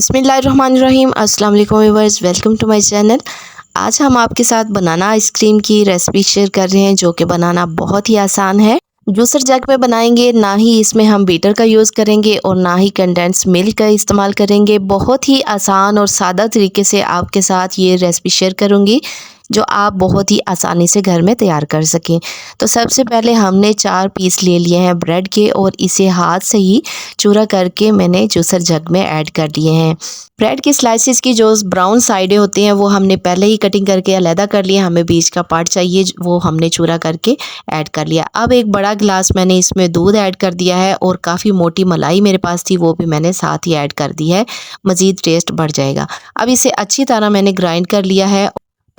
बिस्मिल्लाहिर्रहमानिर्रहीम। अस्सलाम वालेकुम viewers, welcome to my channel. आज हम आपके साथ बनाना आइसक्रीम की रेसिपी शेयर कर रहे हैं जो कि बनाना बहुत ही आसान है। जूसर जग में बनाएंगे, ना ही इसमें हम बीटर का यूज़ करेंगे और ना ही कंडेंस मिल्क का इस्तेमाल करेंगे। बहुत ही आसान और सादा तरीके से आपके साथ ये रेसिपी शेयर करूँगी जो आप बहुत ही आसानी से घर में तैयार कर सकें। तो सबसे पहले हमने 4 पीस ले लिए हैं ब्रेड के और इसे हाथ से ही चूरा करके मैंने जूसर जग में ऐड कर दिए हैं। ब्रेड की स्लाइसिस की जो ब्राउन साइडें होती हैं वो हमने पहले ही कटिंग करके अलहदा कर लिया। हमें बीच का पार्ट चाहिए, वो हमने चूरा करके ऐड कर लिया। अब एक बड़ा गिलास मैंने इसमें दूध ऐड कर दिया है और काफ़ी मोटी मलाई मेरे पास थी, वो भी मैंने साथ ही ऐड कर दी है, मज़ीद टेस्ट बढ़ जाएगा। अब इसे अच्छी तरह मैंने ग्राइंड कर लिया है।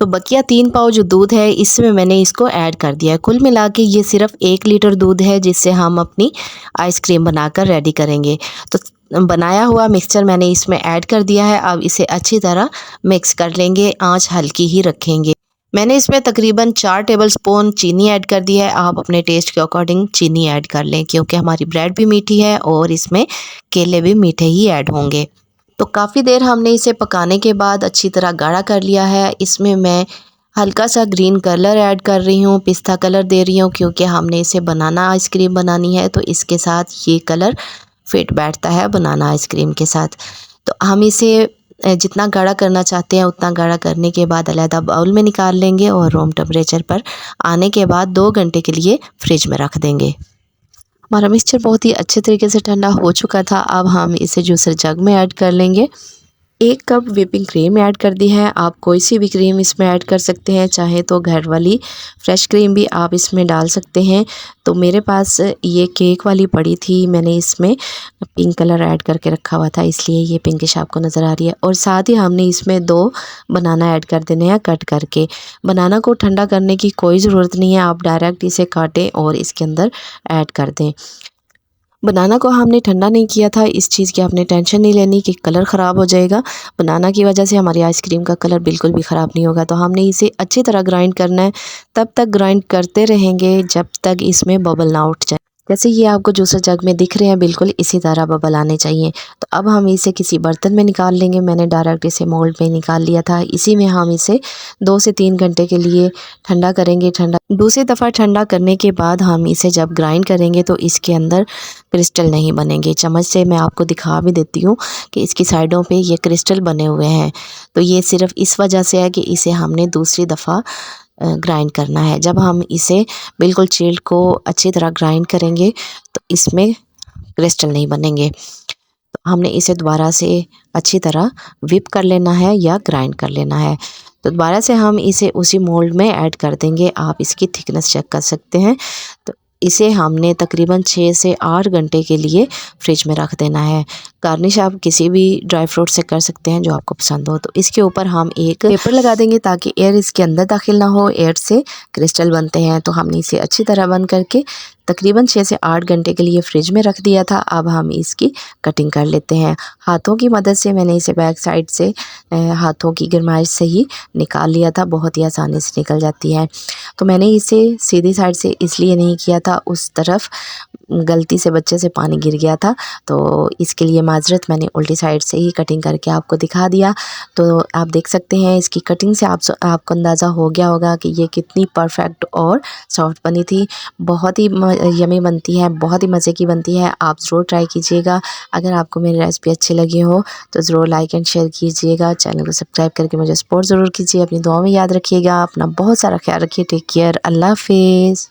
तो बकिया 3 पाव जो दूध है इसमें मैंने इसको ऐड कर दिया है। कुल मिला के ये सिर्फ 1 लीटर दूध है जिससे हम अपनी आइसक्रीम बनाकर रेडी करेंगे। तो बनाया हुआ मिक्सचर मैंने इसमें ऐड कर दिया है। अब इसे अच्छी तरह मिक्स कर लेंगे, आंच हल्की ही रखेंगे। मैंने इसमें तकरीबन 4 टेबलस्पून चीनी ऐड कर दी है। आप अपने टेस्ट के अकॉर्डिंग चीनी ऐड कर लें क्योंकि हमारी ब्रेड भी मीठी है और इसमें केले भी मीठे ही ऐड होंगे। तो काफ़ी देर हमने इसे पकाने के बाद अच्छी तरह गाढ़ा कर लिया है। इसमें मैं हल्का सा ग्रीन कलर ऐड कर रही हूँ, पिस्ता कलर दे रही हूँ क्योंकि हमने इसे बनाना आइसक्रीम बनानी है तो इसके साथ ये कलर फिट बैठता है बनाना आइसक्रीम के साथ। तो हम इसे जितना गाढ़ा करना चाहते हैं उतना गाढ़ा करने के बाद अलहदा बाउल में निकाल लेंगे और रूम टेम्परेचर पर आने के बाद 2 घंटे के लिए फ्रिज में रख देंगे। हमारा मिक्सचर बहुत ही अच्छे तरीके से ठंडा हो चुका था। अब हम इसे जूसर जग में ऐड कर लेंगे। 1 कप व्हिपिंग क्रीम ऐड कर दी है। आप कोई सी भी क्रीम इसमें ऐड कर सकते हैं, चाहे तो घर वाली फ्रेश क्रीम भी आप इसमें डाल सकते हैं। तो मेरे पास ये केक वाली पड़ी थी, मैंने इसमें पिंक कलर ऐड करके रखा हुआ था इसलिए ये पिंकिश आपको नज़र आ रही है। और साथ ही हमने इसमें 2 बनाना ऐड कर देने हैं कट करके। बनाना को ठंडा करने की कोई ज़रूरत नहीं है, आप डायरेक्ट इसे काटें और इसके अंदर ऐड कर दें। बनाना को हमने ठंडा नहीं किया था, इस चीज़ की आपने टेंशन नहीं लेनी कि कलर ख़राब हो जाएगा। बनाना की वजह से हमारी आइसक्रीम का कलर बिल्कुल भी ख़राब नहीं होगा। तो हमने इसे अच्छी तरह ग्राइंड करना है, तब तक ग्राइंड करते रहेंगे जब तक इसमें बबल ना उठ जाए। जैसे ये आपको जूसर जग में दिख रहे हैं बिल्कुल इसी तरह बबल आने चाहिए। तो अब हम इसे किसी बर्तन में निकाल लेंगे। मैंने डायरेक्ट इसे मोल्ड में निकाल लिया था। इसी में हम इसे 2 से 3 घंटे के लिए ठंडा करेंगे। दूसरी दफ़ा ठंडा करने के बाद हम इसे जब ग्राइंड करेंगे तो इसके अंदर क्रिस्टल नहीं बनेंगे। चम्मच से मैं आपको दिखा भी देती हूँ कि इसकी साइडों पे ये क्रिस्टल बने हुए हैं। तो ये सिर्फ इस वजह से है कि इसे हमने दूसरी दफ़ा ग्राइंड करना है। जब हम इसे बिल्कुल चिल्ड को अच्छी तरह ग्राइंड करेंगे तो इसमें क्रिस्टल नहीं बनेंगे। तो हमने इसे दोबारा से अच्छी तरह व्हिप कर लेना है या ग्राइंड कर लेना है। तो दोबारा से हम इसे उसी मोल्ड में ऐड कर देंगे। आप इसकी थिकनेस चेक कर सकते हैं। तो इसे हमने तकरीबन 6 से 8 घंटे के लिए फ्रिज में रख देना है। गार्निश आप किसी भी ड्राई फ्रूट से कर सकते हैं जो आपको पसंद हो। तो इसके ऊपर हम एक पेपर लगा देंगे ताकि एयर इसके अंदर दाखिल ना हो, एयर से क्रिस्टल बनते हैं। तो हमने इसे अच्छी तरह बंद करके तकरीबन 6 से 8 घंटे के लिए फ्रिज में रख दिया था। अब हम इसकी कटिंग कर लेते हैं। हाथों की मदद से मैंने इसे बैक साइड से हाथों की गरमाइश से ही निकाल लिया था, बहुत ही आसानी से निकल जाती है। तो मैंने इसे सीधी साइड से इसलिए नहीं किया था, उस तरफ गलती से बच्चे से पानी गिर गया था तो इसके लिए माजरत, मैंने उल्टी साइड से ही कटिंग करके आपको दिखा दिया। तो आप देख सकते हैं इसकी कटिंग से आपको अंदाज़ा हो गया होगा कि ये कितनी परफेक्ट और सॉफ्ट बनी थी। बहुत ही यमी बनती है, बहुत ही मज़े की बनती है। आप ज़रूर ट्राई कीजिएगा। अगर आपको मेरी रेसिपी अच्छी लगी हो तो ज़रूर लाइक एंड शेयर कीजिएगा। चैनल को सब्सक्राइब करके मुझे सपोर्ट ज़रूर कीजिए। अपनी दुआ में याद रखिएगा। अपना बहुत सारा ख्याल रखिए। Take care. अल्लाह हाफिज़।